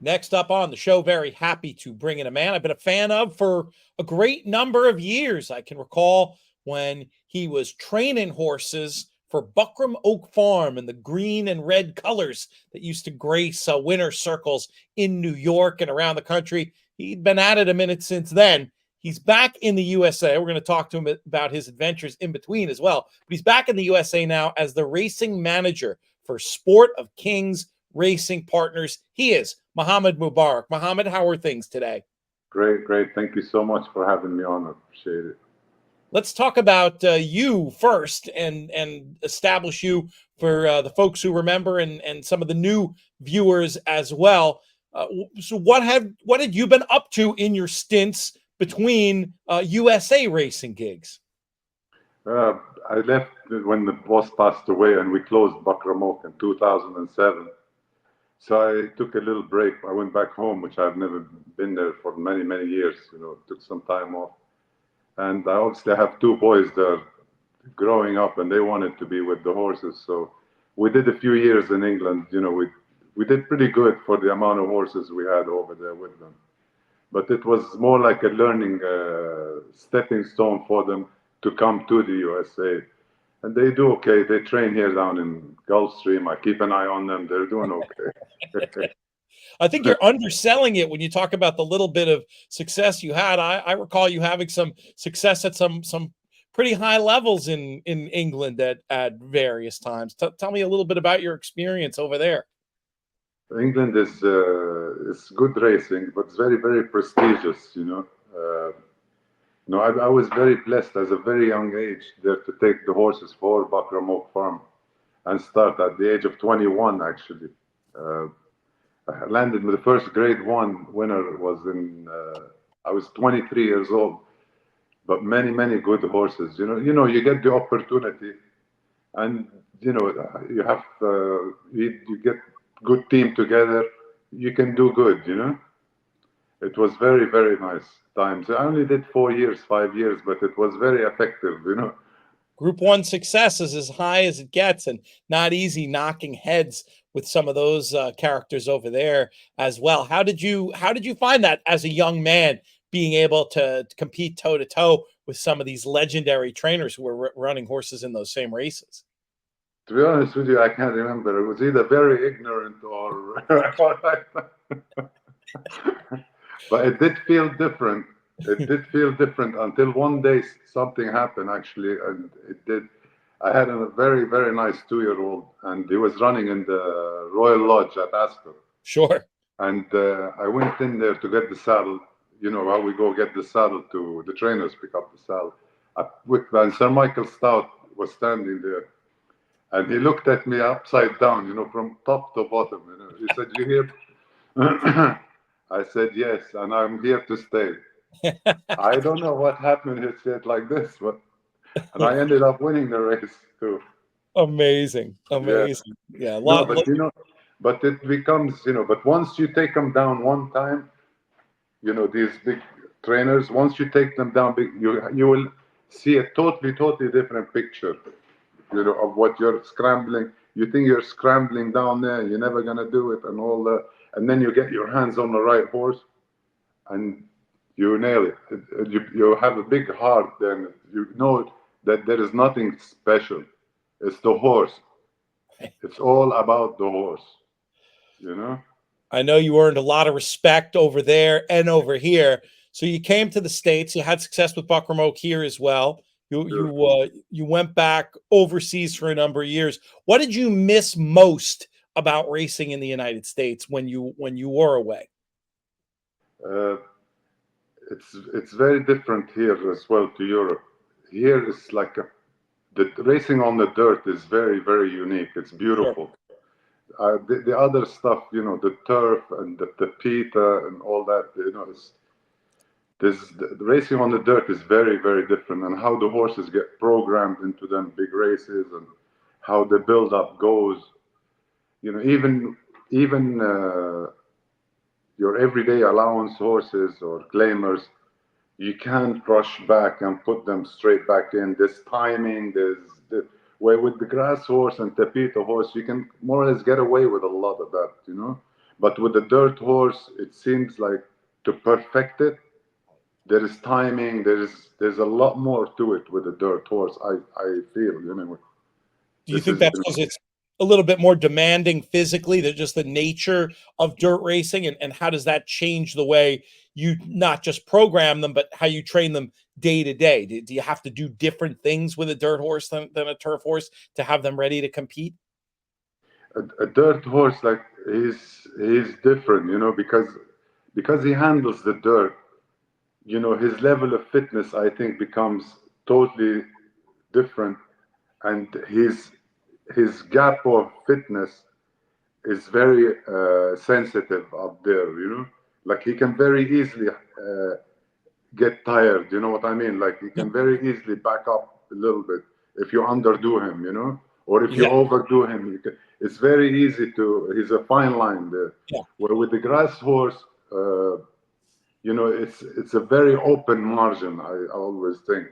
Next up on the show, very happy to bring in a man I've been a fan of for a great number of years. I can recall when he was training horses for Buckram Oak Farm in the green and red colors that used to grace winter circles in New York and around the country. He'd been at it a minute since then. He's back in the USA. We're going to talk to him about his adventures in between as well. But he's back in the USA now as the racing manager for Sport of Kings Racing Partners. He is Mohamed Moubarak. Mohamed, how are things today? Great, great. Thank you so much for having me on. I appreciate it. Let's talk about you first and establish you for the folks who remember and some of the new viewers as well. So what had you been up to in your stints between USA racing gigs? Uh, I left when the boss passed away, and we closed Bakramok in 2007. So I took a little break. I went back home, which I've never been there for many, many years. Took some time off. And I obviously have two boys that are growing up, and they wanted to be with the horses. So we did a few years in England. We did pretty good for the amount of horses we had over there with them. But it was more like a learning stepping stone for them to come to the USA. And they do okay. They train here down in Gulfstream. I keep an eye on them. They're doing okay. I think you're underselling it when you talk about the little bit of success you had. I recall you having some success at some pretty high levels in England at various times. Tell me a little bit about your experience over there. England is good racing, but it's very, very prestigious. I was very blessed as a very young age there to take the horses for Buckram Oak Farm and start at the age of 21, actually. Uh, I landed with the first grade one winner was I was 23 years old, but many, many good horses. You get the opportunity and, you have, you get good team together, you can do good. It was very, very nice times. I only did 4 years, 5 years, but it was very effective. Group one success is as high as it gets, and not easy knocking heads with some of those characters over there as well. How did you find that as a young man, being able to compete toe to toe with some of these legendary trainers who were running horses in those same races? To be honest with you, I can't remember. It was either very ignorant or, but it did feel different. It did feel different until one day something happened actually, and it did. I had a very, very nice 2-year-old, and he was running in the Royal Lodge at Ascot. Sure. And I went in there to get the saddle. You know how we go get the saddle to the trainers pick up the saddle. And Sir Michael Stout was standing there, and he looked at me upside down, from top to bottom. He said, "You here?" I said, "Yes, and I'm here to stay." I don't know what happened. He said like this, but and I ended up winning the race too. Amazing, Yeah. amazing. Yeah, a No, lot. but but it becomes, but once you take them down one time, these big trainers, once you take them down, you will see a totally, totally different picture, of what you're scrambling. You think you're scrambling down there, you're never gonna do it, and all that, and then you get your hands on the right horse, and you nail it. You have a big heart, then you know that there is nothing special. It's the horse. It's all about the horse, you know. I know you earned a lot of respect over there and over here. So you came to the States. You had success with Buckram Oak here as well. Sure. You went back overseas for a number of years. What did you miss most about racing in the United States when you were away? Uh, it's very different here as well to Europe. Here is like the racing on the dirt is very, very unique. It's Sure. beautiful. The other stuff, the turf and the pita and all that, the racing on the dirt is very, very different, and how the horses get programmed into them big races and how the build up goes. Even your everyday allowance horses or claimers, you can't rush back and put them straight back in. There's timing. Where with the grass horse and tapito horse, you can more or less get away with a lot of that. But with the dirt horse, it seems like to perfect it, there is timing. There's a lot more to it with the dirt horse. I feel, Do you this think is that's because it's a little bit more demanding physically than just the nature of dirt racing? And how does that change the way you not just program them, but how you train them day to day? Do you have to do different things with a dirt horse than a turf horse to have them ready to compete? a dirt horse. Like he's different, because he handles the dirt. His level of fitness, I think, becomes totally different, and his gap of fitness is very sensitive up there. Like he can very easily get tired. You know what I mean? Like he Yeah. can very easily back up a little bit if you underdo him. Or if you Yeah. overdo him. It's very easy to. He's a fine line there. Yeah. Where with the grass horse. It's a very open margin. I always think,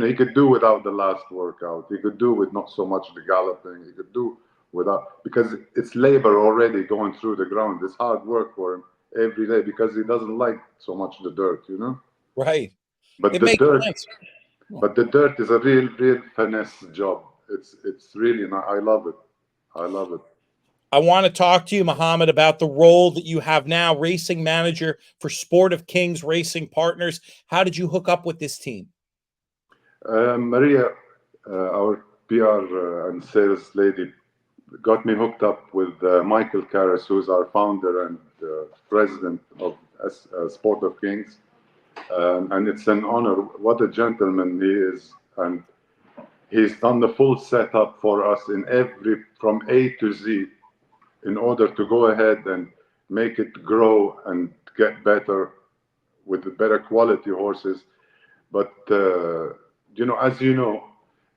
he could do without the last workout. He could do with not so much the galloping. He could do without, because it's labor already going through the ground. It's hard work for him every day because he doesn't like so much the dirt. Right. But It the makes dirt, sense. but the dirt is a real finesse job. It's really I love it. I love it. I want to talk to you, Mohamed, about the role that you have now, racing manager for Sport of Kings Racing Partners. How did you hook up with this team? Maria, our PR and sales lady, got me hooked up with Michael Karras, who's our founder and president of Sport of Kings. And it's an honor. What a gentleman he is. And he's done the full setup for us from A to Z, in order to go ahead and make it grow and get better with the better quality horses. But as you know,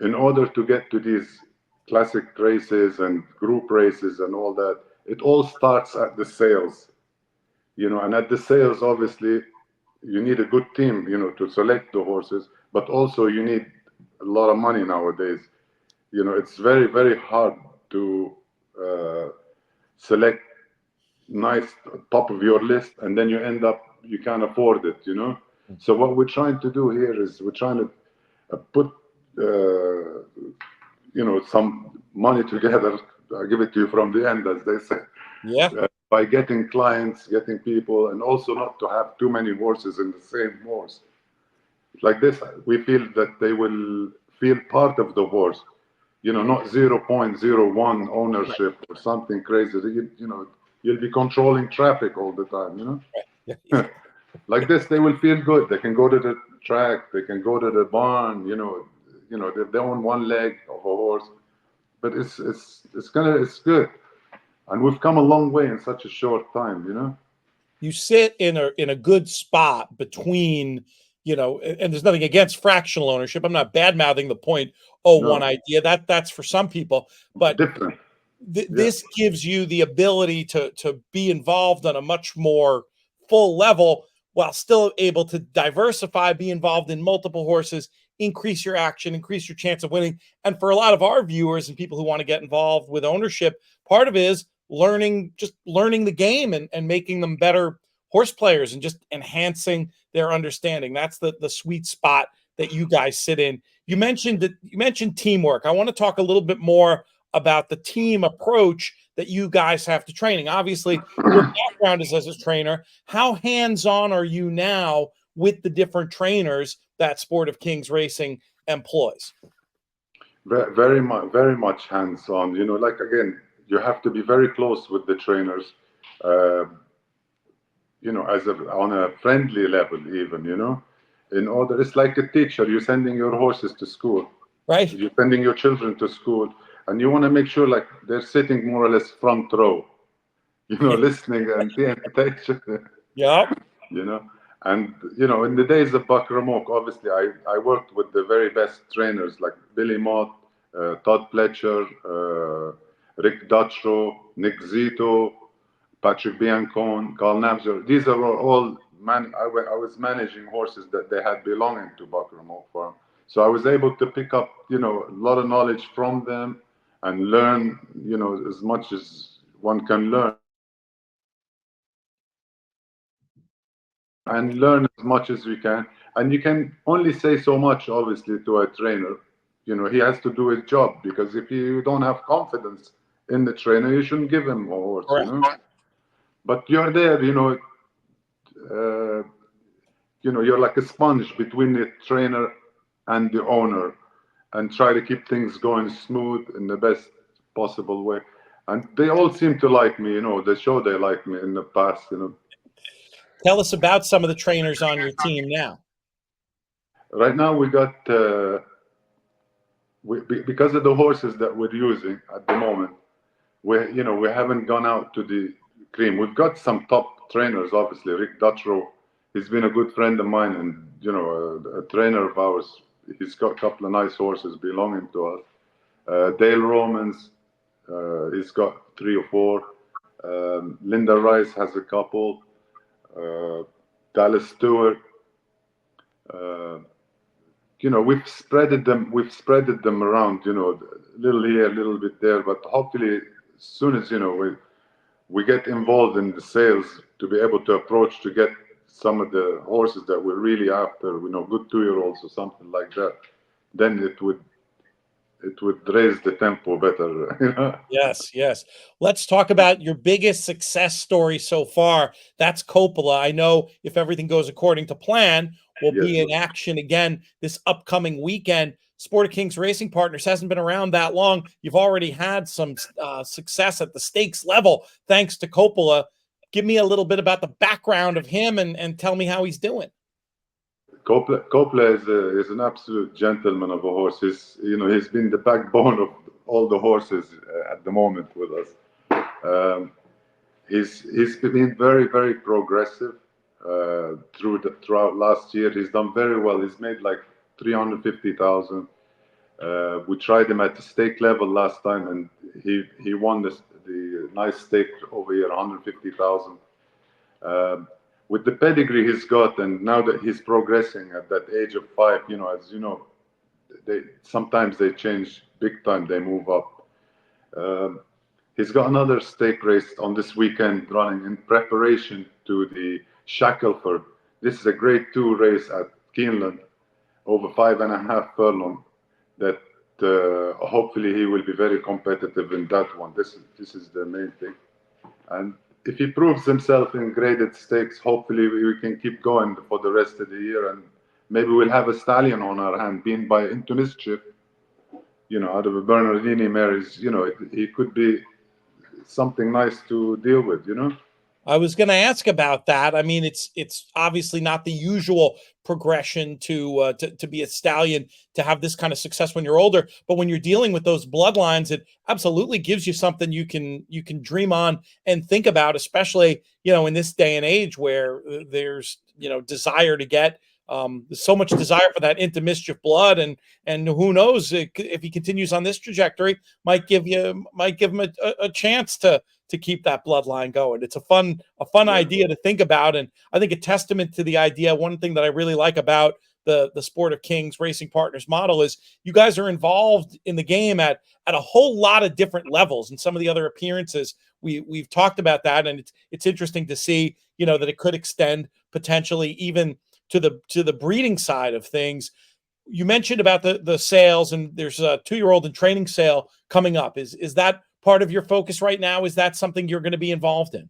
in order to get to these classic races and group races and all that, it all starts at the sales. And at the sales, obviously, you need a good team, to select the horses, but also you need a lot of money nowadays. It's very, very hard to uh, select nice top of your list, and then you end up you can't afford it. So what we're trying to do here is we're trying to put some money together. I'll give it to you from the end, as they say, Yeah. by getting clients, getting people, and also not to have too many horses in the same horse. Like this, we feel that they will feel part of the horse. Not 0.01 ownership or something crazy. You'll be controlling traffic all the time. Like this, they will feel good. They can go to the track, they can go to the barn. They own one leg of a horse, but it's good, and we've come a long way in such a short time. You sit in a good spot between, and there's nothing against fractional ownership. I'm not bad mouthing the point. Oh, one No, idea that's for some people, but different. Yeah, this gives you the ability to be involved on a much more full level while still able to diversify, be involved in multiple horses, increase your action, increase your chance of winning. And for a lot of our viewers and people who want to get involved with ownership, part of it is learning the game and making them better horse players and just enhancing their understanding. That's the sweet spot that you guys sit in. You mentioned teamwork. I want to talk a little bit more about the team approach that you guys have to training. Obviously, your background is as a trainer. How hands-on are you now with the different trainers that Sport of Kings Racing employs? very much hands-on. Like again, you have to be very close with the trainers. Uh, on a friendly level, even. In order, it's like a teacher. You're sending your horses to school. Right? You're sending your children to school, and you want to make sure like they're sitting more or less front row, listening and paying attention. Yep. you know. And in the days of Bakramok, obviously, I worked with the very best trainers like Billy Mott, Todd Pletcher, Rick Dutchrow, Nick Zito, Patrick Biancon, Carl Nabzer. These are all man. I was managing horses that they had belonging to Bakramok Farm, so I was able to pick up a lot of knowledge from them and learn as much as one can learn. and learn as much as we can. And you can only say so much, obviously, to a trainer. You know, he has to do his job, because if you don't have confidence in the trainer, you shouldn't give him a horse, you Correct. know. But you're there, uh, you're like a sponge between the trainer and the owner, and try to keep things going smooth in the best possible way. And they all seem to like me, they show they like me in the past. Tell us about some of the trainers on your team now. Right now we got, because of the horses that we're using at the moment, we haven't gone out to the cream. We've got some top trainers, obviously. Rick Dutrow, he's been a good friend of mine, and a trainer of ours. He's got a couple of nice horses belonging to us. Dale Romans, he's got 3 or 4. Linda Rice has a couple. Uh, Dallas Stewart. Uh, we've spreaded them around. A little here, a little bit there. But hopefully, as soon as we get involved in the sales, to be able to approach to get some of the horses that we're really after, good 2-year-olds or something like that, then it would raise the tempo better. Yes, yes. Let's talk about your biggest success story so far. That's Coppola. I know if everything goes according to plan, we'll Yes. be in action again this upcoming weekend. Sport of Kings Racing Partners hasn't been around that long. You've already had some success at the stakes level thanks to Coppola. Give me a little bit about the background of him and tell me how he's doing. Coppola is an absolute gentleman of a horse. He's been the backbone of all the horses at the moment with us. Um, he's been very, very progressive throughout last year. He's done very well. He's made like 350,000. We tried him at the stake level last time, and he won the nice stake over here, 150,000. Um, with the pedigree he's got, and now that he's progressing at that age of 5, as you know, they change big time. They move up. Um, he's got another stake race on this weekend running in preparation to the Shackelford. This is a Grade 2 race at Keeneland, over 5.5 furlong. That hopefully he will be very competitive in that one. This is the main thing. And if he proves himself in graded stakes, hopefully we can keep going for the rest of the year, and maybe we'll have a stallion on our hand, being by Into Mischief, out of a Bernardini mares. He could be something nice to deal with. I was going to ask about that. I mean, it's obviously not the usual progression to be a stallion to have this kind of success when you're older, but when you're dealing with those bloodlines, it absolutely gives you something you can dream on and think about, especially in this day and age where there's desire to get there's so much desire for that into mischief blood, and who knows if he continues on this trajectory, might give him a chance to keep that bloodline going. It's a fun Yeah. idea to think about, and I think a testament to the idea. One thing that I really like about the Sport of Kings Racing Partners model is you guys are involved in the game at a whole lot of different levels. And some of the other appearances we've talked about that, and it's interesting to see that it could extend potentially even to the breeding side of things. You mentioned about the sales, and there's a 2-year-old and training sale coming up. Is that part of your focus right now? Is that something you're going to be involved in?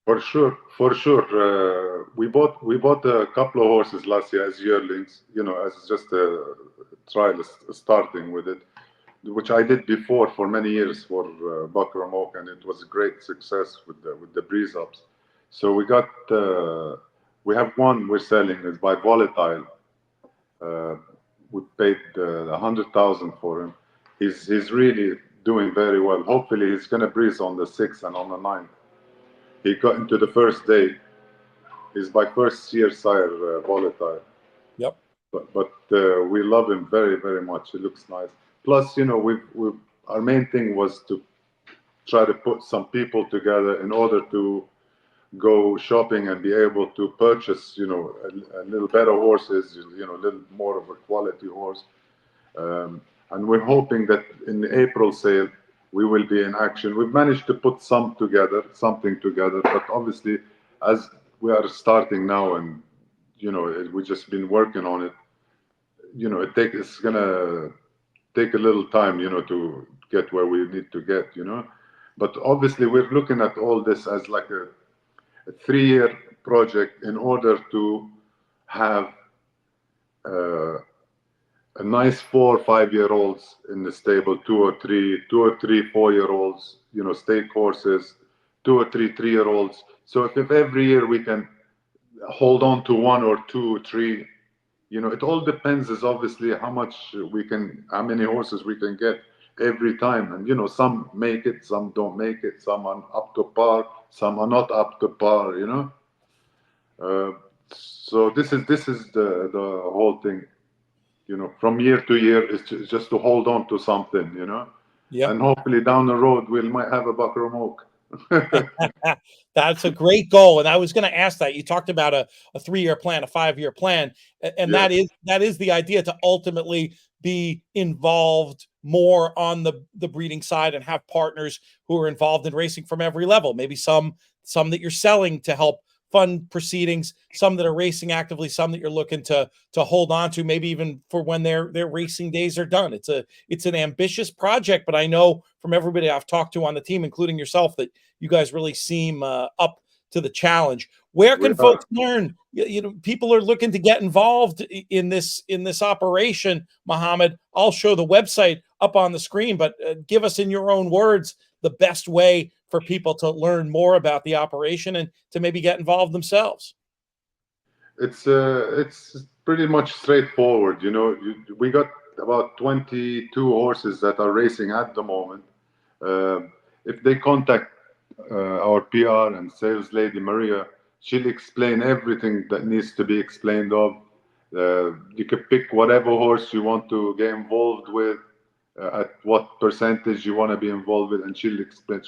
For sure, for sure. We bought a couple of horses last year as yearlings, as just a trial, starting with it, which I did before for many years for Buckram Oak, and it was a great success with the breeze ups. So we have one we're selling. It's by Volatile. Uh, we paid 100,000 for him. He's really doing very well. Hopefully, he's gonna breeze on the 6th and on the 9th. He got into the first day. He's by first year sire, Volatile. Yep. But we love him very, very much. He looks nice. Plus, our main thing was to try to put some people together in order to go shopping and be able to purchase, a little better horses, a little more of a quality horse. Um, and we're hoping that in the April sale, we will be in action. We've managed to put something together, but obviously, as we are starting now, and we just been working on it. It's gonna take a little time, to get where we need to get, But obviously, we're looking at all this as like a 3-year project in order to have uh, a nice 4 or 5 year olds in the stable, 4-year-olds, stake horses, 2 or 3 3-year-olds. So if every year we can hold on to 1 or 2 or 3, it all depends is obviously how many horses we can get every time. And, some make it, some don't make it, some are up to par, some are not up to par. Uh, so this is the whole thing. From year to year is just to hold on to something. Yep. And hopefully down the road we might have a Buckram Oak. That's a great goal. And I was going to ask that. You talked about a 3-year plan, a 5-year plan, and Yeah. that is the idea, to ultimately be involved more on the breeding side and have partners who are involved in racing from every level. Maybe some that you're selling to help fund proceedings, some that are racing actively, some that you're looking to hold on to, maybe even for when their racing days are done. It's an ambitious project, but I know from everybody I've talked to on the team, including yourself, that you guys really seem up to the challenge. Where can folks learn? People are looking to get involved in this operation. Mohamed, I'll show the website up on the screen, but give us in your own words the best way for people to learn more about the operation and to maybe get involved themselves. It's pretty much straightforward. We got about 22 horses that are racing at the moment. If they contact our PR and sales lady Maria, she'll explain everything that needs to be explained of. You can pick whatever horse you want to get involved with, at what percentage you want to be involved with, and she'll explain.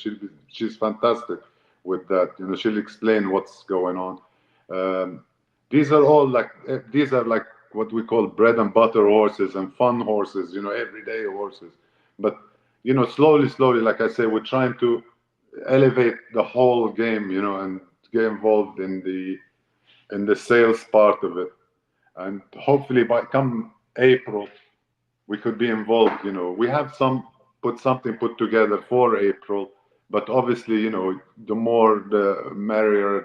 She's fantastic with that. She'll explain what's going on. Um, these are like what we call bread and butter horses and fun horses. Everyday horses. But slowly, like I say, we're trying to elevate the whole game, and get involved in the sales part of it. And hopefully by come April, we could be involved. We have something put together for April, but obviously, the more the merrier,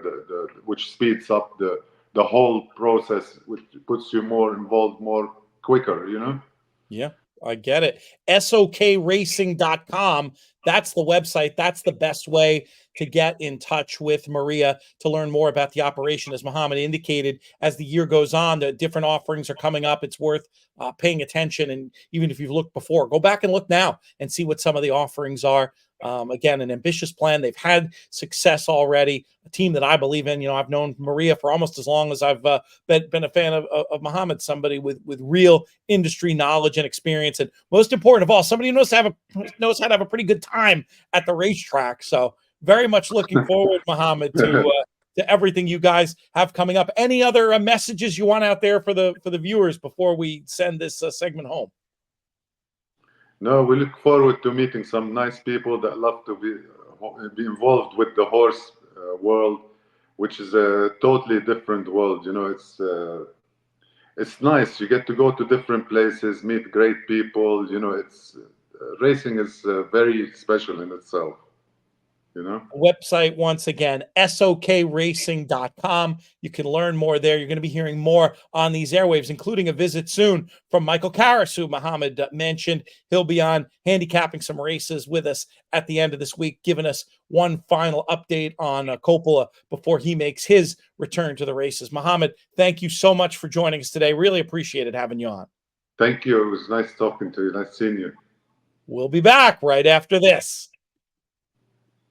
which speeds up the whole process, which puts you more involved, more quicker. Yeah, I get it. SOKRacing.com. That's the website. That's the best way to get in touch with Maria to learn more about the operation. As Mohamed indicated, as the year goes on, the different offerings are coming up. It's worth paying attention. And even if you've looked before, go back and look now and see what some of the offerings are. Again, an ambitious plan. They've had success already. A team that I believe in. I've known Maria for almost as long as I've been a fan of Mohamed, somebody with real industry knowledge and experience, and most important of all, somebody who knows how to have a pretty good time at the racetrack. So very much looking forward, Mohamed, to everything you guys have coming up. Any other messages you want out there for the viewers before we send this segment home? No, we look forward to meeting some nice people that love to be involved with the horse world, which is a totally different world. It's nice. You get to go to different places, meet great people. It's racing is very special in itself. Website, once again, SOKRacing.com. You can learn more there. You're going to be hearing more on these airwaves, including a visit soon from Michael Karras, who Mohamed mentioned. He'll be on handicapping some races with us at the end of this week, giving us one final update on Copa before he makes his return to the races. Mohamed, thank you so much for joining us today. Really appreciated having you on. Thank you. It was nice talking to you. Nice seeing you. We'll be back right after this.